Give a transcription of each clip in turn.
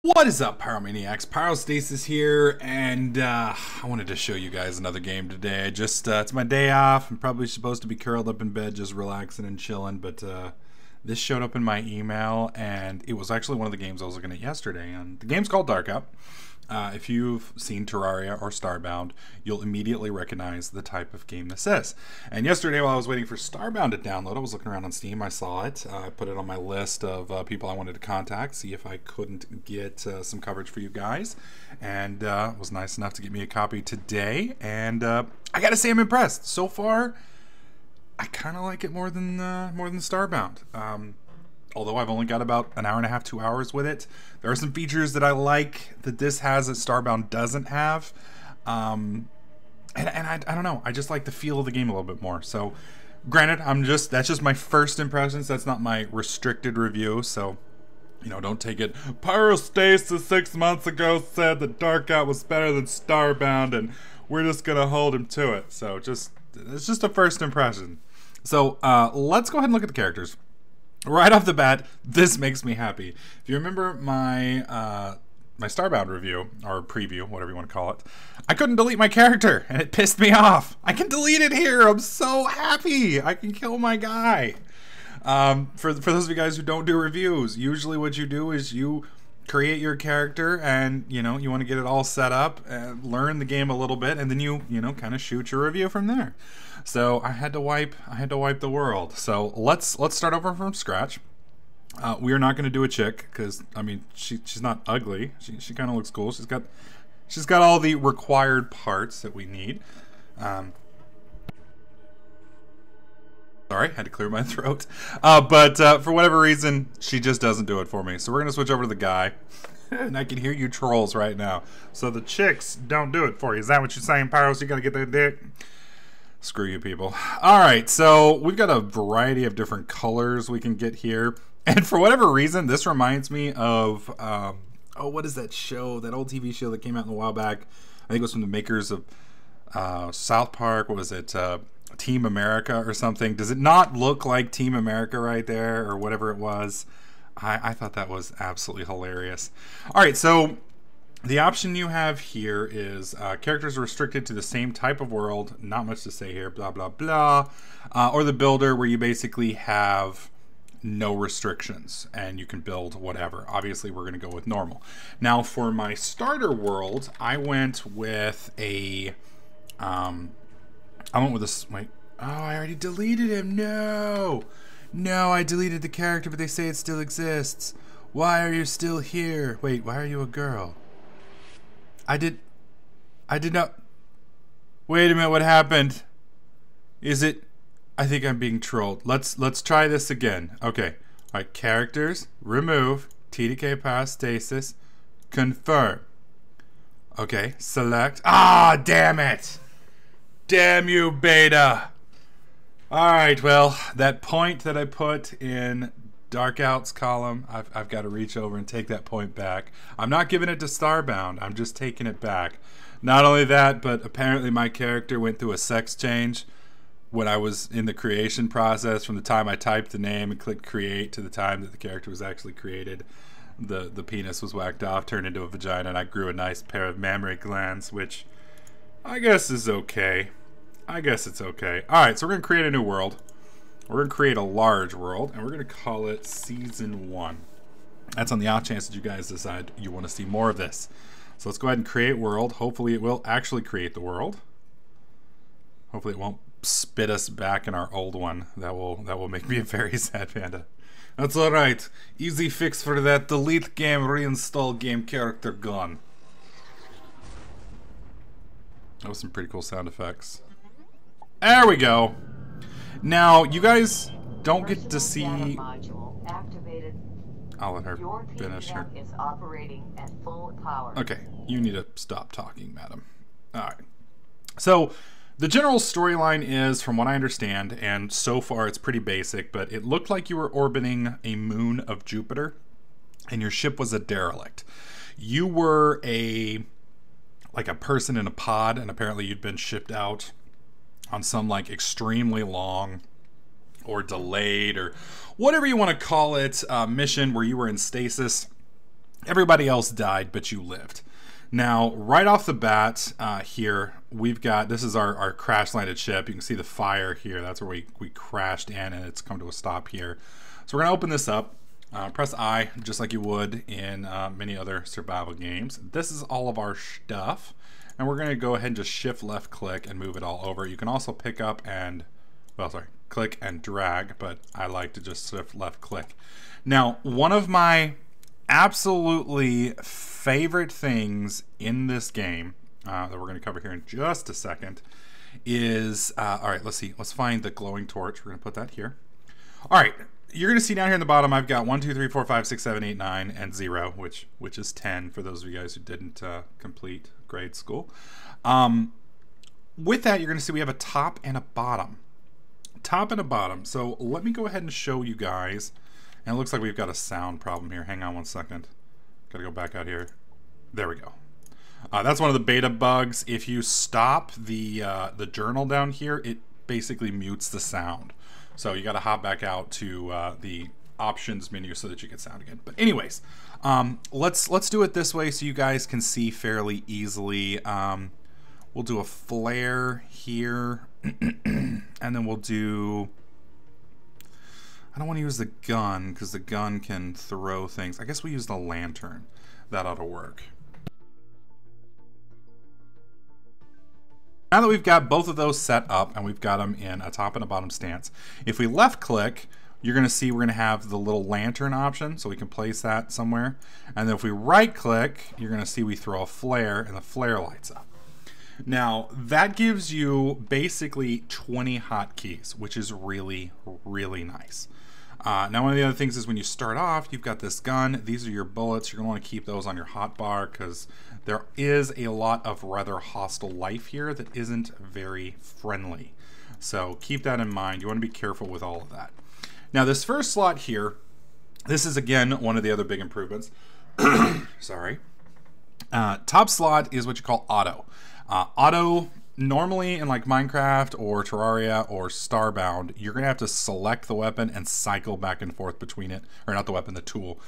What is up, Pyromaniacs? Pyrostasis here, and I wanted to show you guys another game today. It's my day off. I'm probably supposed to be curled up in bed just relaxing and chilling, but this showed up in my email, and it was actually one of the games I was looking at yesterday. And the game's called Darkout. If you've seen Terraria or Starbound, you'll immediately recognize the type of game this is. And yesterday, while I was waiting for Starbound to download, I was looking around on Steam. I saw it. I put it on my list of people I wanted to contact, see if I couldn't get some coverage for you guys. And was nice enough to get me a copy today. And I gotta say, I'm impressed. So far, I kind of like it more than Starbound. Although I've only got about an hour and a half, 2 hours with it. There are some features that I like that this has that Starbound doesn't have. And I don't know, I just like the feel of the game a little bit more. So granted, that's just my first impressions. That's not my restricted review. So, you know, don't take it. Pyrostasis 6 months ago said that Darkout was better than Starbound, and we're just gonna hold him to it. So it's just a first impression. So let's go ahead and look at the characters. Right off the bat, this makes me happy. If you remember my my Starbound review, or preview, whatever you want to call it, I couldn't delete my character, and it pissed me off. I can delete it here. I'm so happy. I can kill my guy. For those of you guys who don't do reviews, usually what you do is you create your character, and you want to get it all set up and learn the game a little bit, and then you kind of shoot your review from there. So I had to wipe the world. So let's start over from scratch. We are not going to do a chick because I mean she's not ugly. She kind of looks cool. She's got all the required parts that we need. Sorry, had to clear my throat. But for whatever reason, she just doesn't do it for me. So we're gonna switch over to the guy. And I can hear you trolls right now. So the chicks don't do it for you. Is that what you're saying, Pyros? You gotta get that dick? Screw you people. Alright, so we've got a variety of different colors we can get here. And for whatever reason, this reminds me of, what is that show? That old TV show that came out a while back. I think it was from the makers of South Park. What was it? Team America or something. Does it not look like Team America right there, or whatever it was? I thought that was absolutely hilarious. Alright, so the option you have here is characters are restricted to the same type of world. Not much to say here, blah, blah, blah. Or the builder, where you basically have no restrictions and you can build whatever. Obviously, we're going to go with normal. Now, for my starter world, I went with a... wait. Oh, I already deleted him. No, I deleted the character, but they say it still exists. Why are you still here? Wait, why are you a girl? I did not. Wait a minute, what happened? Is it? I think I'm being trolled. Let's try this again. Okay. All right, characters, remove, TDK Pyrostasis, confirm. Okay, select. Ah, damn it. Damn you, beta. Alright, well, that point that I put in Darkout's column, I've got to reach over and take that point back. I'm not giving it to Starbound, I'm just taking it back. Not only that, but apparently my character went through a sex change when I was in the creation process. From the time I typed the name and clicked create to the time that the character was actually created, the penis was whacked off, turned into a vagina, and I grew a nice pair of mammary glands, which I guess is okay. I guess it's okay. Alright, so we're going to create a new world. We're going to create a large world, and we're going to call it Season 1. That's on the off chance that you guys decide you want to see more of this. So let's go ahead and create world. Hopefully it will actually create the world. Hopefully it won't spit us back in our old one. That will make me a very sad panda. That's alright. Easy fix for that. Delete game, reinstall game, character gone. That was some pretty cool sound effects. There we go. Now, you guys don't get to see... I'll let her finish her. Okay, you need to stop talking, madam. Alright. So, the general storyline is, from what I understand, and so far it's pretty basic, but it looked like you were orbiting a moon of Jupiter, and your ship was a derelict. You were like a person in a pod, and apparently you'd been shipped out on some like extremely long or delayed or whatever you want to call it mission where you were in stasis Everybody else died, but you lived. Now, right off the bat here, we've got, this is our crash landed ship. You can see the fire here. That's where we crashed in, and it's come to a stop here. So we're going to open this up. Press I, just like you would in many other survival games. This is all of our stuff. And we're going to go ahead and just shift left click and move it all over. You can also pick up and, well, sorry, click and drag, but I like to just shift left click. Now, one of my absolutely favorite things in this game that we're going to cover here in just a second is, all right, let's see. Let's find the glowing torch. We're going to put that here. All right. You're going to see down here in the bottom, I've got 1, 2, 3, 4, 5, 6, 7, 8, 9, and 0, which is 10 for those of you guys who didn't complete grade school. With that, you're going to see we have a top and a bottom. Top and a bottom. So let me go ahead and show you guys. And it looks like we've got a sound problem here. Hang on one second. Got to go back out here. There we go. That's one of the beta bugs. If you stop the journal down here, it basically mutes the sound. So you got to hop back out to the options menu so that you get sound again. But anyways, let's do it this way so you guys can see fairly easily. We'll do a flare here, and then we'll do. I don't want to use the gun because the gun can throw things. I guess we use the lantern. That ought to work. Now that we've got both of those set up and we've got them in a top and a bottom stance, if we left click, you're going to see we're going to have the little lantern option, so we can place that somewhere. And then if we right click, you're going to see we throw a flare and the flare lights up. Now that gives you basically 20 hotkeys, which is really, really nice. Now one of the other things is when you start off, you've got this gun. These are your bullets. You're going to want to keep those on your hotbar because there is a lot of rather hostile life here that isn't very friendly. So keep that in mind. You want to be careful with all of that. Now this first slot here, this is again one of the other big improvements. Sorry. Top slot is what you call auto. Auto, normally in like Minecraft or Terraria or Starbound, you're going to have to select the weapon and cycle back and forth between it. Or not the weapon, the tool.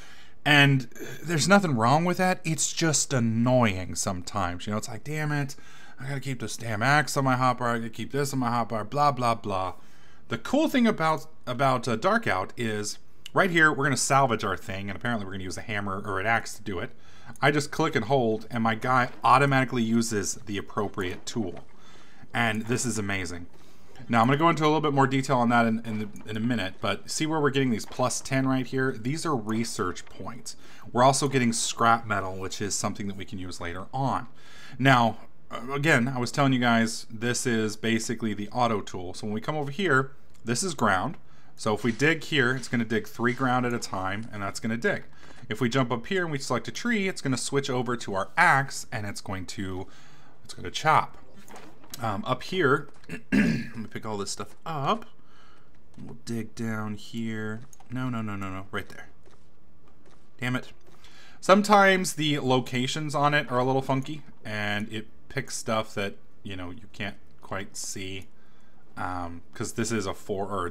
And there's nothing wrong with that. It's just annoying sometimes. You know, it's like, damn it, I got to keep this damn axe on my hotbar. I got to keep this on my hotbar, blah, blah, blah. The cool thing about Darkout is right here, we're going to salvage our thing. And apparently we're going to use a hammer or an axe to do it. I just click and hold, and my guy automatically uses the appropriate tool. And this is amazing. Now, I'm going to go into a little bit more detail on that in a minute, but see where we're getting these plus 10 right here? These are research points. We're also getting scrap metal, which is something that we can use later on. Now, again, I was telling you guys, this is basically the auto tool. So when we come over here, this is ground. So if we dig here, it's going to dig 3 ground at a time, and that's going to dig. If we jump up here and we select a tree, it's going to switch over to our axe, and it's going to chop. Up here, let me pick all this stuff up. We'll dig down here. No, right there. Damn it. Sometimes the locations on it are a little funky, and it picks stuff that, you know, you can't quite see. Because this is a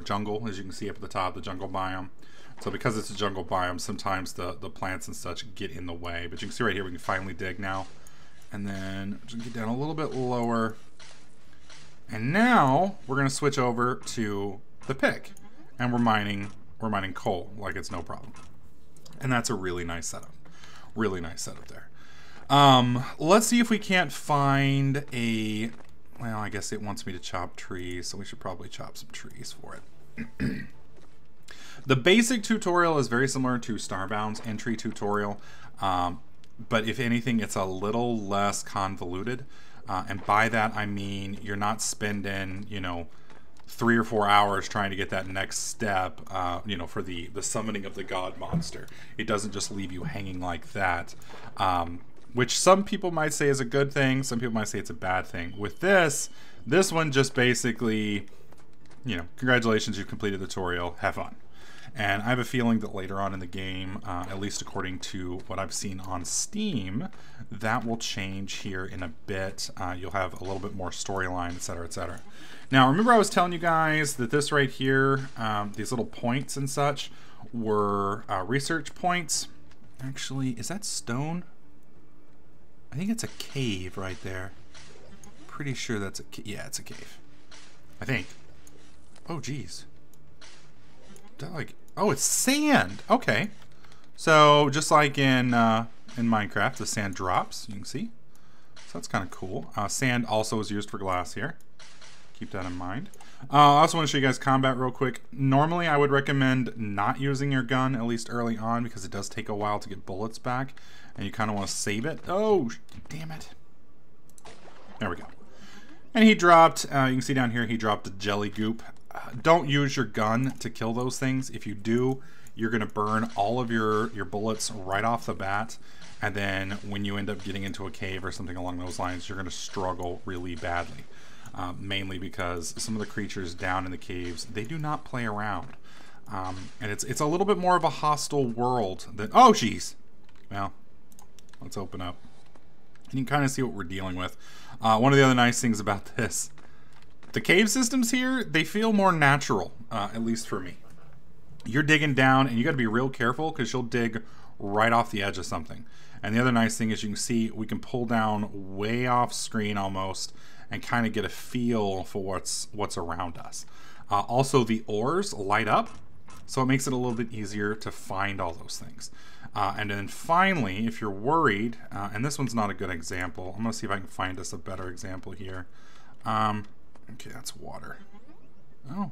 jungle, as you can see up at the top, the jungle biome. So because it's a jungle biome, sometimes the plants and such get in the way. But you can see right here, we can finally dig now. And then just get down a little bit lower. And now we're going to switch over to the pick. And we're mining coal like it's no problem. And that's a really nice setup. Really nice setup there. Let's see if we can't find a... Well, I guess it wants me to chop trees, so we should probably chop some trees for it. The basic tutorial is very similar to Starbound's entry tutorial, but if anything, it's a little less convoluted. And by that, I mean you're not spending, you know, 3 or 4 hours trying to get that next step, you know, for the summoning of the god monster. It doesn't just leave you hanging like that. Which some people might say is a good thing, some people might say it's a bad thing. With this one just basically, you know, congratulations, you've completed the tutorial, have fun. And I have a feeling that later on in the game, at least according to what I've seen on Steam, that will change here in a bit. You'll have a little bit more storyline, etc., etc. Now, remember I was telling you guys that this right here, these little points and such, were research points. Actually, is that stone? I think it's a cave right there. Pretty sure that's a yeah, it's a cave. I think. Oh, geez. Like, oh, it's sand. Okay. So just like in Minecraft, the sand drops. You can see. So that's kind of cool. Sand also is used for glass here. Keep that in mind. I also want to show you guys combat real quick. Normally, I would recommend not using your gun, at least early on, because it does take a while to get bullets back, and you kind of want to save it. Oh, damn it. There we go. And he dropped, you can see down here, he dropped a jelly goop. Don't use your gun to kill those things. If you do, you're going to burn all of your bullets right off the bat. And then when you end up getting into a cave or something along those lines, you're going to struggle really badly. Mainly because some of the creatures down in the caves, they do not play around. And it's a little bit more of a hostile world than... Oh, jeez. Well, let's open up. And you can kind of see what we're dealing with. One of the other nice things about this, the cave systems here, they feel more natural, at least for me. You're digging down, and you got to be real careful because you'll dig right off the edge of something. And the other nice thing is you can see we can pull down way off screen almost and kind of get a feel for what's around us. Also, the ores light up, so it makes it a little bit easier to find all those things. And then finally, if you're worried, and this one's not a good example, I'm gonna see if I can find us a better example here. Okay, that's water. Oh.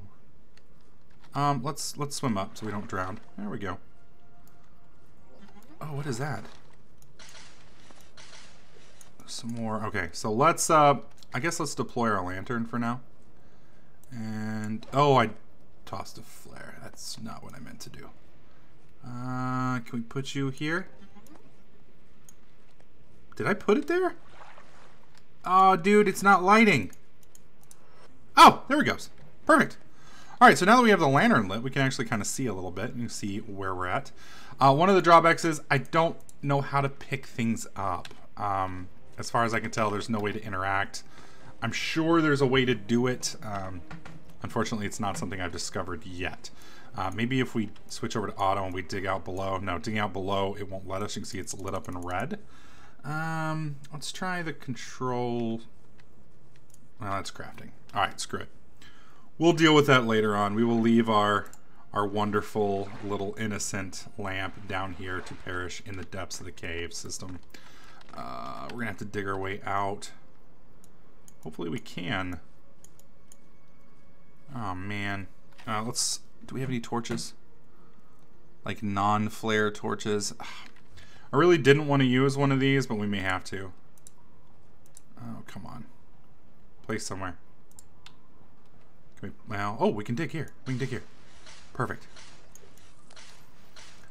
Let's swim up so we don't drown. There we go. Oh, what is that? Some more. Okay, so let's I guess let's deploy our lantern for now. And oh, I tossed a flare. That's not what I meant to do. Can we put you here? Did I put it there? Oh, dude, it's not lighting. Oh, there it goes. Perfect. All right, so now that we have the lantern lit, we can actually kind of see a little bit and see where we're at. One of the drawbacks is I don't know how to pick things up. As far as I can tell, there's no way to interact. I'm sure there's a way to do it. Unfortunately, it's not something I've discovered yet. Maybe if we switch over to auto and we dig out below. No, digging out below, it won't let us. You can see it's lit up in red. Let's try the control. Well, that's crafting. All right, screw it. We'll deal with that later on. We will leave our wonderful little innocent lamp down here to perish in the depths of the cave system. We're gonna have to dig our way out. Hopefully we can. Oh man. Do we have any torches? Like non-flare torches? I really didn't want to use one of these, but we may have to. Oh, come on. Place somewhere. Can we, well, oh, we can dig here. We can dig here. Perfect.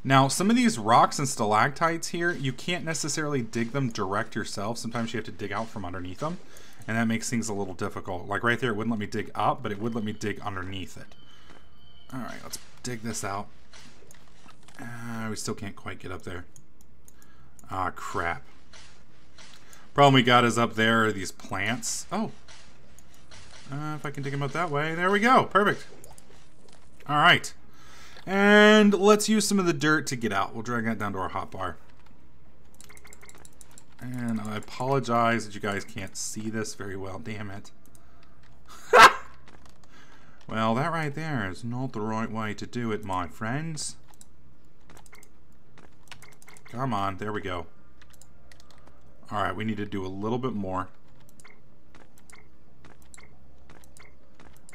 Now, some of these rocks and stalactites here, you can't necessarily dig them direct yourself. Sometimes you have to dig out from underneath them, and that makes things a little difficult. Like right there, it wouldn't let me dig up, but it would let me dig underneath it. All right, let's dig this out. We still can't quite get up there. Ah, crap. Problem we got is up there are these plants. Oh. If I can dig them out that way. There we go. Perfect. All right. And let's use some of the dirt to get out. We'll drag that down to our hotbar. And I apologize that you guys can't see this very well. Damn it. Well, that right there is not the right way to do it, my friends. Come on. There we go. All right. We need to do a little bit more.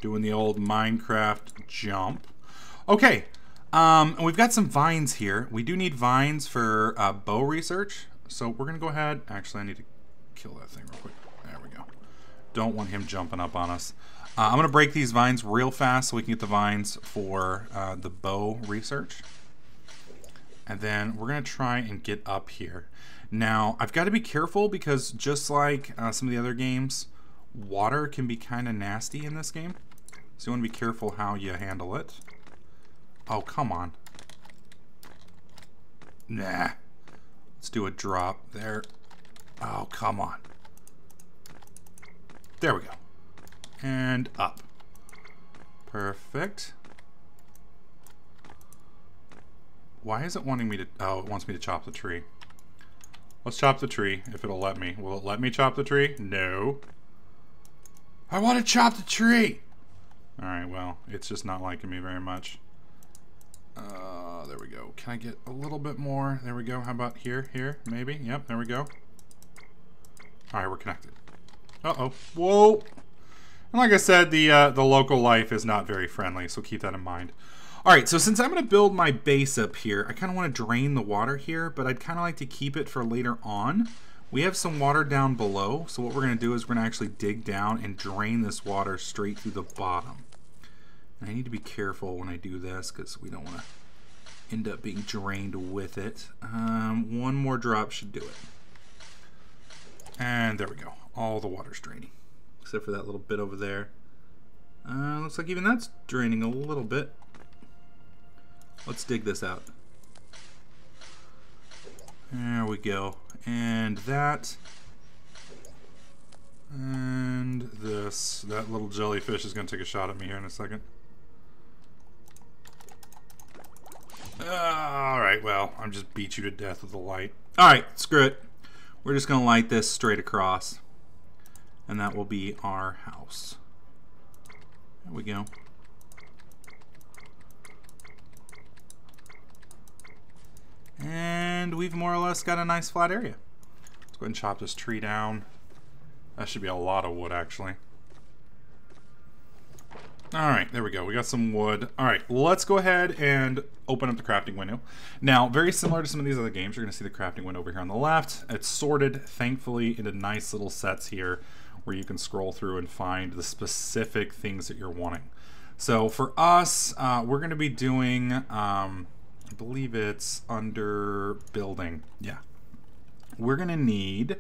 Doing the old Minecraft jump. Okay. And we've got some vines here. We do need vines for bow research. So we're going to go ahead. Actually, I need to kill that thing real quick. There we go. Don't want him jumping up on us. I'm going to break these vines real fast so we can get the vines for the bow research. And then we're going to try and get up here. Now, I've got to be careful because just like some of the other games, water can be kind of nasty in this game. So you want to be careful how you handle it. Oh, come on. Nah. Let's do a drop there. Oh, come on. There we go. And up. Perfect. Why is it wanting me to... Oh, it wants me to chop the tree. Let's chop the tree, if it'll let me. Will it let me chop the tree? No. I want to chop the tree! Alright, well, it's just not liking me very much. There we go. Can I get a little bit more? There we go. How about here? Here? Maybe? Yep, there we go. Alright, we're connected. Uh-oh. Whoa! And like I said, the local life is not very friendly, so keep that in mind. Alright, so since I'm going to build my base up here, I kind of want to drain the water here, but I'd kind of like to keep it for later on. We have some water down below, so what we're going to do is we're going to actually dig down and drain this water straight through the bottom. And I need to be careful when I do this, because we don't want to end up being drained with it. One more drop should do it. And there we go. All the water's draining, except for that little bit over there. Looks like even that's draining a little bit. Let's dig this out. There we go. And that. And this. That little jellyfish is going to take a shot at me here in a second. Alright, well, I'm just beat you to death with the light. Alright, screw it. We're just going to light this straight across. And that will be our house. There we go. And we've more or less got a nice flat area. Let's go ahead and chop this tree down. That should be a lot of wood, actually. Alright, there we go. We got some wood. Alright, let's go ahead and open up the crafting window. Now, very similar to some of these other games, you're going to see the crafting window over here on the left. It's sorted, thankfully, into nice little sets here where you can scroll through and find the specific things that you're wanting. So for us, we're going to be doing, I believe it's under building. Yeah. We're going to need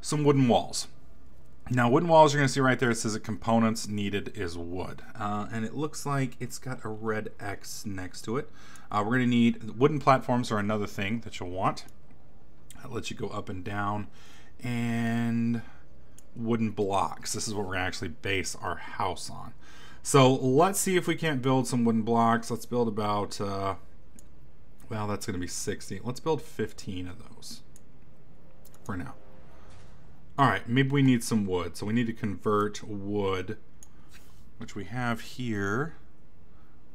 some wooden walls. Now, wooden walls, you're going to see right there, it says that components needed is wood. And it looks like it's got a red X next to it. We're going to need wooden platforms are another thing that you'll want. That lets you go up and down. And wooden blocks. This is what we're going to actually base our house on. So let's see if we can't build some wooden blocks. Let's build about, well, that's going to be 60. Let's build 15 of those for now. All right, maybe we need some wood. So we need to convert wood, which we have here.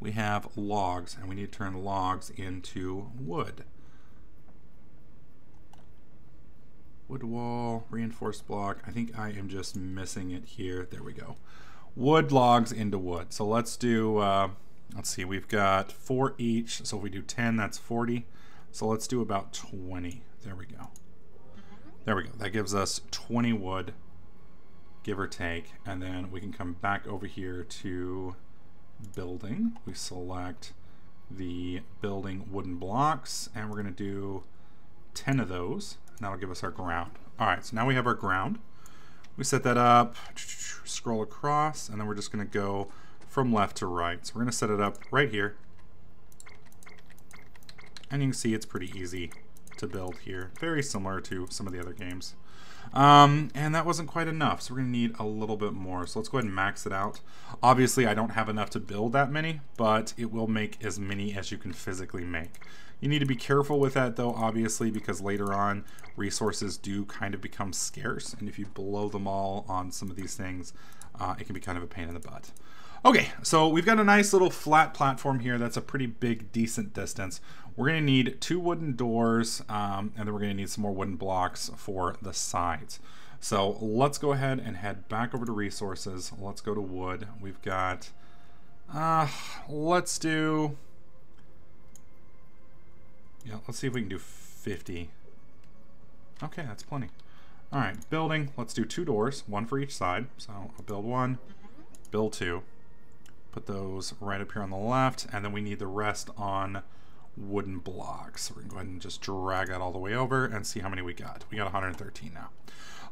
We have logs, and we need to turn logs into wood. Wood wall, reinforced block. I think I am just missing it here. There we go. Wood logs into wood. So let's do, let's see, we've got 4 each. So if we do 10, that's 40. So let's do about 20. There we go. There we go. That gives us 20 wood, give or take. And then we can come back over here to building. We select the building wooden blocks, and we're going to do 10 of those. And that'll give us our ground. All right, so now we have our ground. We set that up, scroll across, and then we're just going to go from left to right. So we're going to set it up right here. And you can see it's pretty easy to build here. Very similar to some of the other games. And that wasn't quite enough, so we're going to need a little bit more. So let's go ahead and max it out. Obviously, I don't have enough to build that many, but it will make as many as you can physically make. You need to be careful with that, though, obviously, because later on, resources do kind of become scarce, and if you blow them all on some of these things, it can be kind of a pain in the butt. Okay, so we've got a nice little flat platform here. That's a pretty big, decent distance. We're going to need 2 wooden doors, and then we're going to need some more wooden blocks for the sides. So let's go ahead and head back over to resources. Let's go to wood. We've got, let's do, yeah, let's see if we can do 50. Okay, that's plenty. All right, building, let's do 2 doors, 1 for each side. So I'll build 1, build 2. Put those right up here on the left, and then we need the rest on wooden blocks. So we're gonna go ahead and just drag that all the way over and see how many we got. We got 113 now.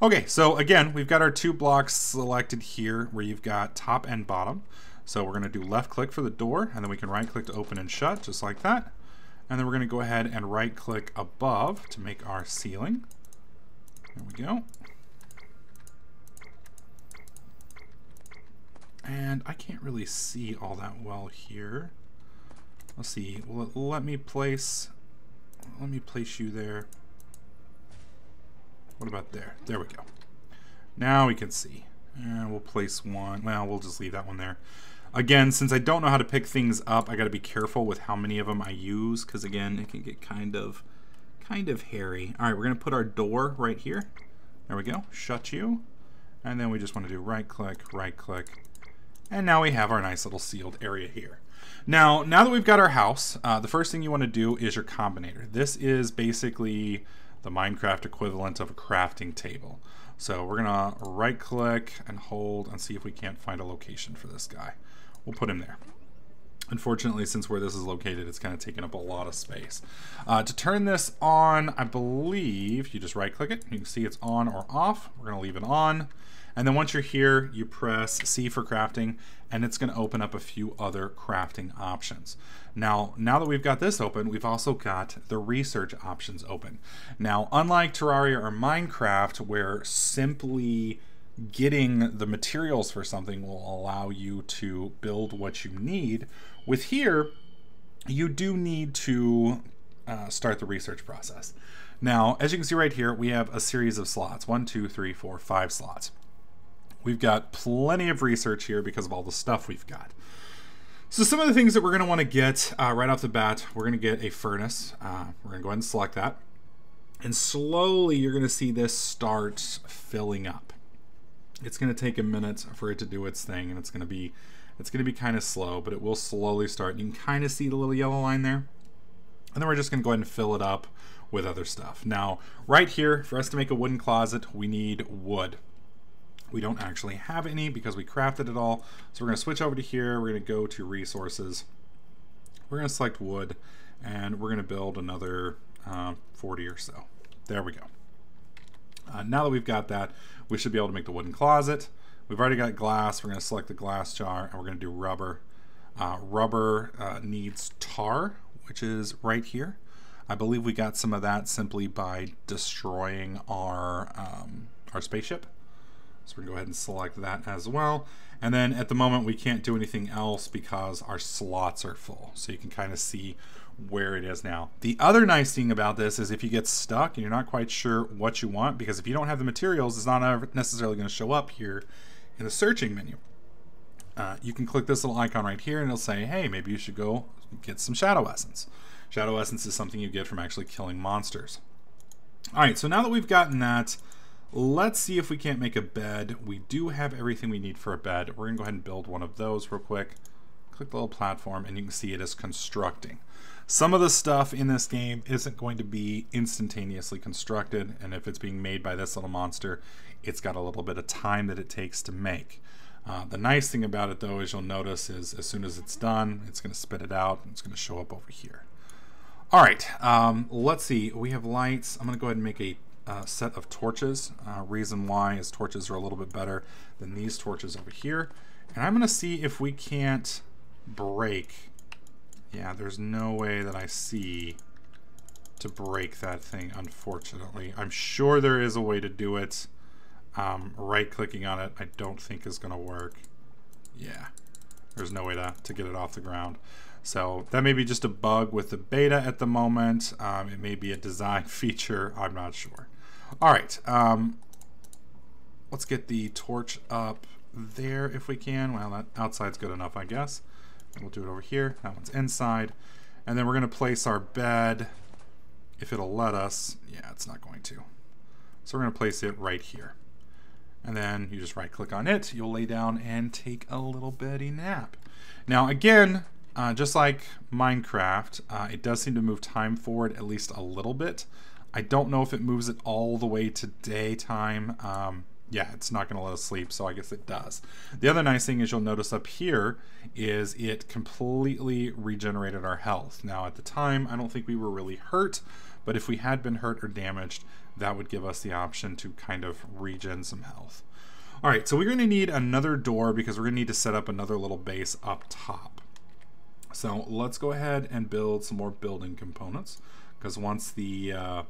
Okay, so again, we've got our 2 blocks selected here where you've got top and bottom. So we're gonna do left click for the door, and then we can right click to open and shut, just like that. And then we're gonna go ahead and right click above to make our ceiling. There we go. And I can't really see all that well here. Let's see. Let me place you there. What about there? There we go. Now we can see. And we'll place one. Well, we'll just leave that one there. Again, since I don't know how to pick things up, I got to be careful with how many of them I use, because again, it can get kind of hairy. All right, we're going to put our door right here. There we go. Shut you. And then we just want to do right click, and now we have our nice little sealed area here. Now that we've got our house, the first thing you want to do is your combinator. This is basically the Minecraft equivalent of a crafting table. So we're gonna right click and hold and see if we can't find a location for this guy. We'll put him there. Unfortunately, since where this is located, it's kind of taking up a lot of space. To turn this on, I believe you just right click it. You can see it's on or off. We're gonna leave it on. And then once you're here, you press C for crafting, and it's going to open up a few other crafting options. Now that we've got this open, we've also got the research options open. Now, unlike Terraria or Minecraft, where simply getting the materials for something will allow you to build what you need, with here, you do need to start the research process. Now, as you can see right here, we have a series of slots. 1, 2, 3, 4, 5 slots. We've got plenty of research here because of all the stuff we've got. So some of the things that we're going to want to get right off the bat, we're going to get a furnace. We're going to go ahead and select that. And slowly you're going to see this start filling up. It's going to take a minute for it to do its thing, and it's going to be kind of slow, but it will slowly start. You can kind of see the little yellow line there. And then we're just going to go ahead and fill it up with other stuff. Now, right here, for us to make a wooden closet, we need wood. We don't actually have any because we crafted it all. So we're going to switch over to here. We're going to go to resources. We're going to select wood, and we're going to build another 40 or so. There we go. Now that we've got that, we should be able to make the wooden closet. We've already got glass. We're going to select the glass jar, and we're going to do rubber. Rubber needs tar, which is right here. I believe we got some of that simply by destroying our spaceship. So we're going to go ahead and select that as well. And then at the moment we can't do anything else because our slots are full. So you can kind of see where it is now. The other nice thing about this is if you get stuck and you're not quite sure what you want, because if you don't have the materials, it's not necessarily going to show up here in the searching menu. You can click this little icon right here and it'll say, hey, maybe you should go get some shadow essence. Shadow essence is something you get from actually killing monsters. All right, so now that we've gotten that, let's see if we can't make a bed. We do have everything we need for a bed. We're gonna go ahead and build one of those real quick. Click the little platform and you can see it is constructing. Some of the stuff in this game isn't going to be instantaneously constructed, and if it's being made by this little monster, it's got a little bit of time that it takes to make. The nice thing about it though is you'll notice is as soon as it's done, it's gonna spit it out and it's gonna show up over here. All right, let's see, we have lights. I'm gonna go ahead and make a set of torches. Reason why is torches are a little bit better than these torches over here. And I'm gonna see if we can't break. Yeah, there's no way that I see to break that thing, unfortunately. I'm sure there is a way to do it. Right clicking on it I don't think is gonna work. Yeah, there's no way to get it off the ground. So that may be just a bug with the beta at the moment. It may be a design feature, I'm not sure. All right, let's get the torch up there if we can. Well, that outside's good enough, I guess. We'll do it over here. That one's inside. And then we're gonna place our bed, if it'll let us. Yeah, it's not going to. So we're gonna place it right here. And then you just right click on it. You'll lay down and take a little bitty nap. Now again, just like Minecraft, it does seem to move time forward at least a little bit. I don't know if it moves it all the way to daytime. Yeah, it's not going to let us sleep, so I guess it does. The other nice thing is you'll notice up here is it completely regenerated our health. Now at the time, I don't think we were really hurt, but if we had been hurt or damaged, that would give us the option to kind of regen some health. All right, so we're going to need another door because we're going to need to set up another little base up top. So let's go ahead and build some more building components, because once the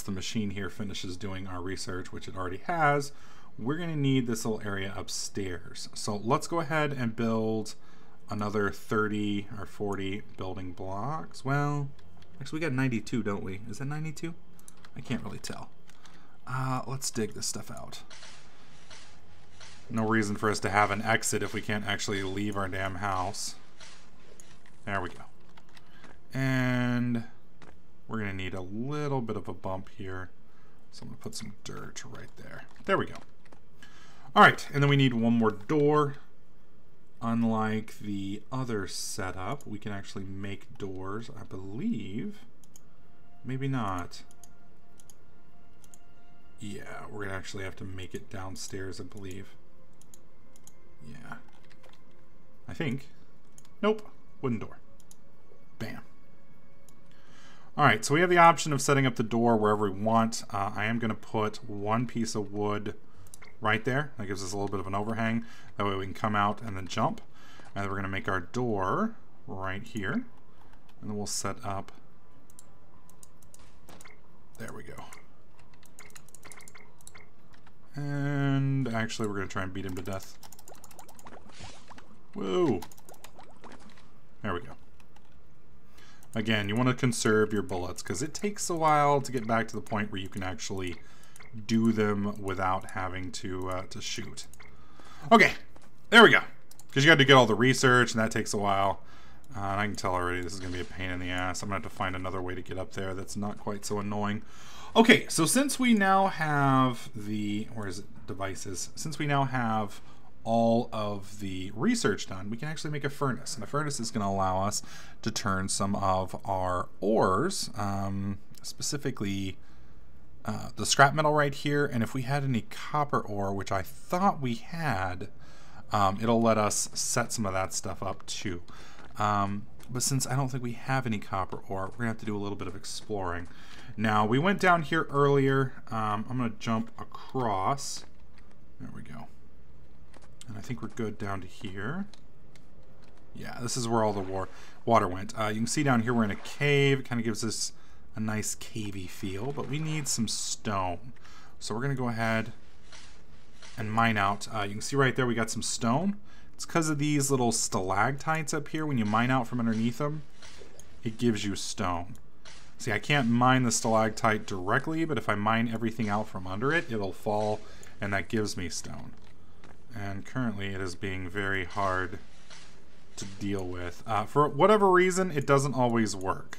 machine here finishes doing our research, which it already has, we're going to need this little area upstairs. So let's go ahead and build another 30 or 40 building blocks. Well, actually we got 92, don't we? Is that 92? I can't really tell. Let's dig this stuff out. No reason for us to have an exit if we can't actually leave our damn house. There we go. And we're gonna need a little bit of a bump here. So I'm gonna put some dirt right there. There we go. All right, and then we need one more door. Unlike the other setup, we can actually make doors, I believe. Maybe not. Yeah, we're gonna actually have to make it downstairs, I believe. Yeah. I think. Nope. Wooden door. Bam. Alright, so we have the option of setting up the door wherever we want. I am going to put one piece of wood right there. That gives us a little bit of an overhang. That way we can come out and then jump. And then we're going to make our door right here. And then we'll set up... There we go. And actually we're going to try and beat him to death. Whoa! There we go. Again, you want to conserve your bullets because it takes a while to get back to the point where you can actually do them without having to shoot. Okay, there we go. Because you got to get all the research and that takes a while. And I can tell already this is going to be a pain in the ass. I'm going to have to find another way to get up there that's not quite so annoying. Okay, so since we now have the... Where is it? Devices. Since we now have all of the research done, we can actually make a furnace. And a furnace is going to allow us to turn some of our ores, specifically the scrap metal right here. And if we had any copper ore, which I thought we had, it'll let us set some of that stuff up too. But since I don't think we have any copper ore, we're going to have to do a little bit of exploring. Now, we went down here earlier. I'm going to jump across. There we go. And I think we're good down to here. Yeah, this is where all the water went. You can see down here we're in a cave. It kind of gives us a nice cavey feel, but we need some stone. So we're going to go ahead and mine out. You can see right there we got some stone. It's because of these little stalactites up here. When you mine out from underneath them, it gives you stone. See, I can't mine the stalactite directly, but if I mine everything out from under it, it'll fall, and that gives me stone. And currently it is being very hard to deal with. For whatever reason, it doesn't always work.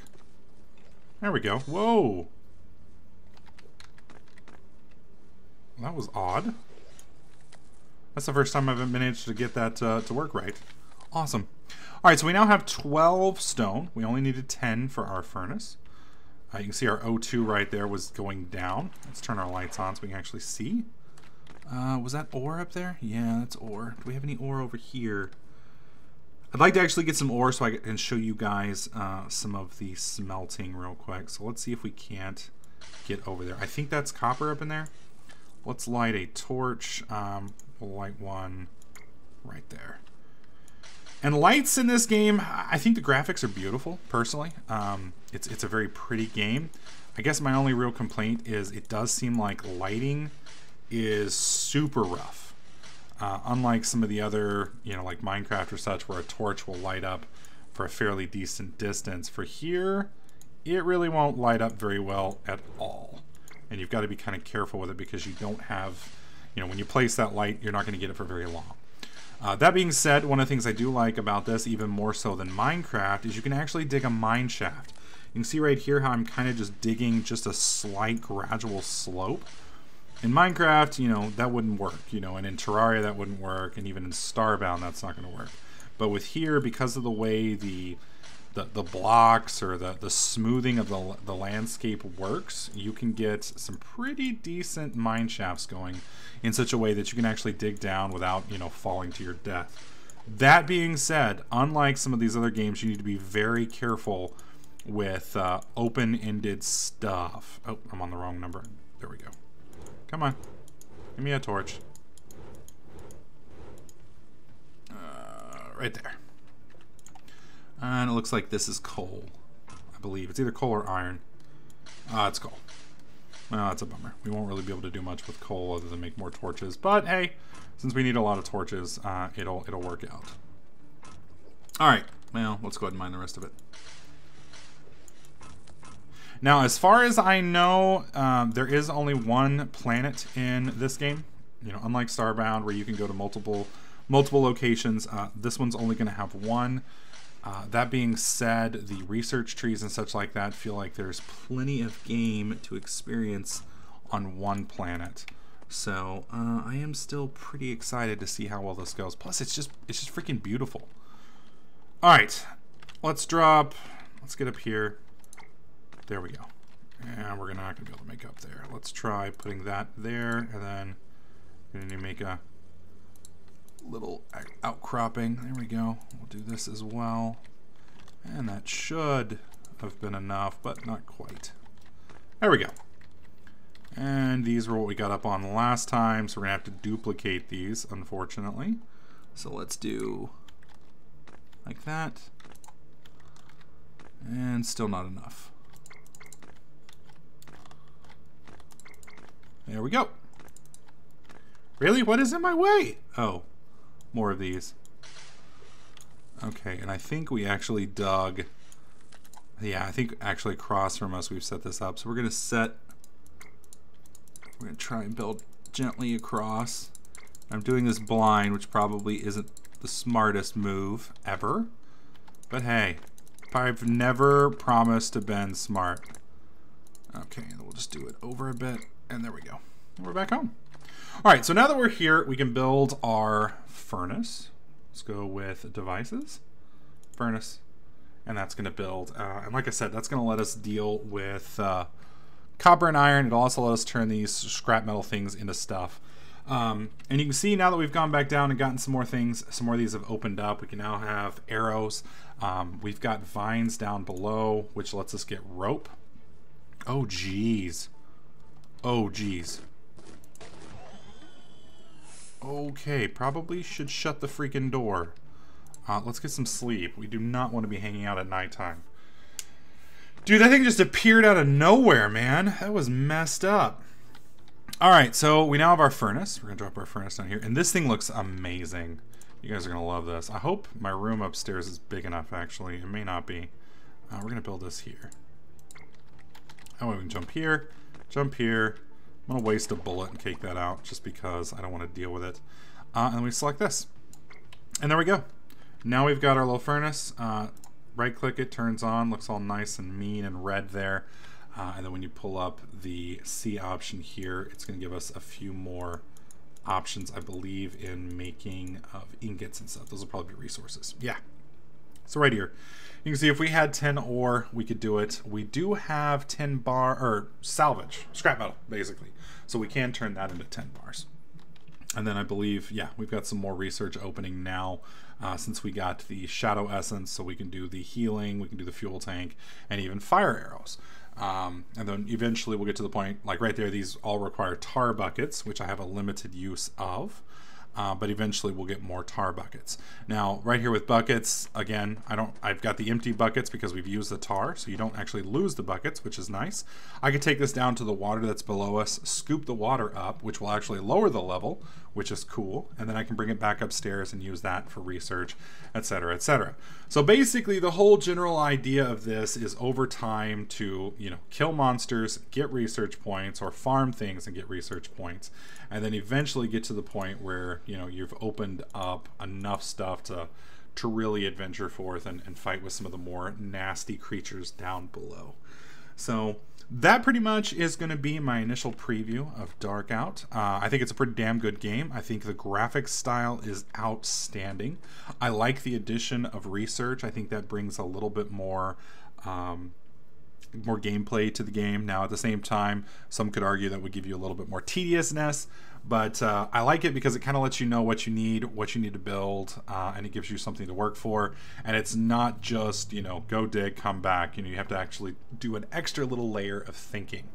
There we go. Whoa! That was odd. That's the first time I've managed to get that to work right. Awesome. Alright, so we now have 12 stone. We only needed 10 for our furnace. You can see our O2 right there was going down. Let's turn our lights on so we can actually see. Was that ore up there? Yeah, that's ore. Do we have any ore over here? I'd like to actually get some ore so I can show you guys some of the smelting real quick. So let's see if we can't get over there. I think that's copper up in there. Let's light a torch. We'll light one right there. And lights in this game, I think the graphics are beautiful, personally. It's a very pretty game. I guess my only real complaint is it does seem like lighting is super rough. Unlike some of the other, like Minecraft or such, where a torch will light up for a fairly decent distance. For here, it really won't light up very well at all. And you've got to be kind of careful with it because you don't have, when you place that light, you're not going to get it for very long. That being said, one of the things I do like about this, even more so than Minecraft, is you can actually dig a mine shaft. You can see right here how I'm kind of just digging just a slight gradual slope. In Minecraft, that wouldn't work, and in Terraria that wouldn't work, and even in Starbound that's not going to work. But with here, because of the way the blocks or the smoothing of the landscape works, you can get some pretty decent mine shafts going in such a way that you can actually dig down without, falling to your death. That being said, unlike some of these other games, you need to be very careful with open-ended stuff. Oh, I'm on the wrong number. There we go. Come on. Give me a torch. Right there. And it looks like this is coal, I believe. It's either coal or iron. It's coal. Well, that's a bummer. We won't really be able to do much with coal other than make more torches. But hey, since we need a lot of torches, it'll work out. All right, well, let's go ahead and mine the rest of it. Now, as far as I know, there is only one planet in this game. You know, unlike Starbound, where you can go to multiple locations, this one's only going to have one. That being said, the research trees and such like that feel like there's plenty of game to experience on one planet. So I am still pretty excited to see how well this goes. Plus, it's just freaking beautiful. All right, let's get up here. There we go. And we're not gonna be able to make up there. Let's try putting that there, and then we're gonna make a little outcropping. There we go. We'll do this as well. And that should have been enough, but not quite. There we go. And these were what we got up on last time, so we're gonna have to duplicate these, unfortunately. So let's do like that. And still not enough. There we go. Really? What is in my way? Oh, more of these. Okay, and I think we actually dug. Yeah, I think actually across from us we've set this up. So we're gonna try and build gently across. I'm doing this blind, which probably isn't the smartest move ever. But hey, I've never promised to bend smart. Okay, and we'll just do it over a bit. And there we go. And we're back home. All right, so now that we're here, we can build our furnace. Let's go with devices, furnace, and that's going to build. And like I said, that's going to let us deal with copper and iron. It'll also let us turn these scrap metal things into stuff. And you can see now that we've gone back down and gotten some more things, some more of these have opened up. We can now have arrows. We've got vines down below, which lets us get rope. Oh, geez. Oh, geez. Okay, probably should shut the freaking door. Let's get some sleep. We do not want to be hanging out at nighttime. Dude, that thing just appeared out of nowhere, man. That was messed up. Alright, so we now have our furnace. We're going to drop our furnace down here. And this thing looks amazing. You guys are going to love this. I hope my room upstairs is big enough, actually. It may not be. We're going to build this here. That way we can jump here. Jump here. I'm going to waste a bullet and cake that out just because I don't want to deal with it. And then we select this. And there we go. Now we've got our little furnace. Right click it, turns on, looks all nice and mean and red there. And then when you pull up the C option here, it's going to give us a few more options, I believe, in making of ingots and stuff. Those will probably be resources. Yeah. So right here, you can see if we had 10 ore, we could do it. We do have 10 bar, or salvage, scrap metal, basically. So we can turn that into 10 bars. And then I believe, yeah, we've got some more research opening now since we got the shadow essence, so we can do the healing, we can do the fuel tank, and even fire arrows. And then eventually we'll get to the point, like right there, these all require tar buckets, which I have a limited use of. But eventually we'll get more tar buckets. Now, right here with buckets, again, I've got the empty buckets because we've used the tar, so you don't actually lose the buckets, which is nice. I could take this down to the water that's below us, scoop the water up, which will actually lower the level, which is cool, and then I can bring it back upstairs and use that for research, etc., etc. So basically, the whole general idea of this is over time to, you know, kill monsters, get research points, or farm things and get research points, and then eventually get to the point where, you know, you've opened up enough stuff to really adventure forth and fight with some of the more nasty creatures down below. So that pretty much is going to be my initial preview of Darkout. I think it's a pretty damn good game. I think the graphics style is outstanding. I like the addition of research. I think that brings a little bit more gameplay to the game. Now, at the same time, some could argue that would give you a little bit more tediousness, but I like it because it kind of lets you know what you need to build, and it gives you something to work for. And it's not just, you know, go dig, come back. You know, you have to actually do an extra little layer of thinking.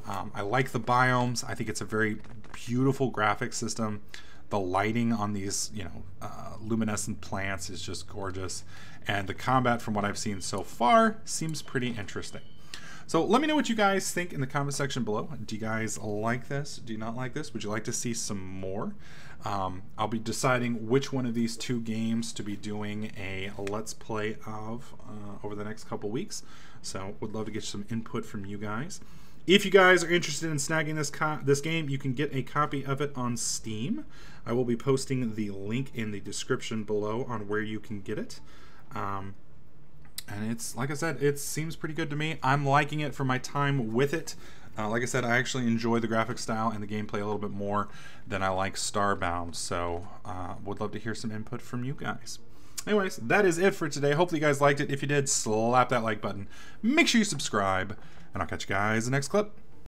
I like the biomes. I think it's a very beautiful graphic system. The lighting on these, you know, luminescent plants is just gorgeous. And the combat, from what I've seen so far, seems pretty interesting. So let me know what you guys think in the comment section below. Do you guys like this? Do you not like this? Would you like to see some more? I'll be deciding which one of these 2 games to be doing a Let's Play of over the next couple weeks. So would love to get some input from you guys. If you guys are interested in snagging this game, you can get a copy of it on Steam. I will be posting the link in the description below on where you can get it. And it's, like I said, it seems pretty good to me. I'm liking it for my time with it. Like I said, I actually enjoy the graphic style and the gameplay a little bit more than I like Starbound. So would love to hear some input from you guys. Anyways, that is it for today. Hopefully you guys liked it. If you did, slap that like button. Make sure you subscribe. And I'll catch you guys in the next clip.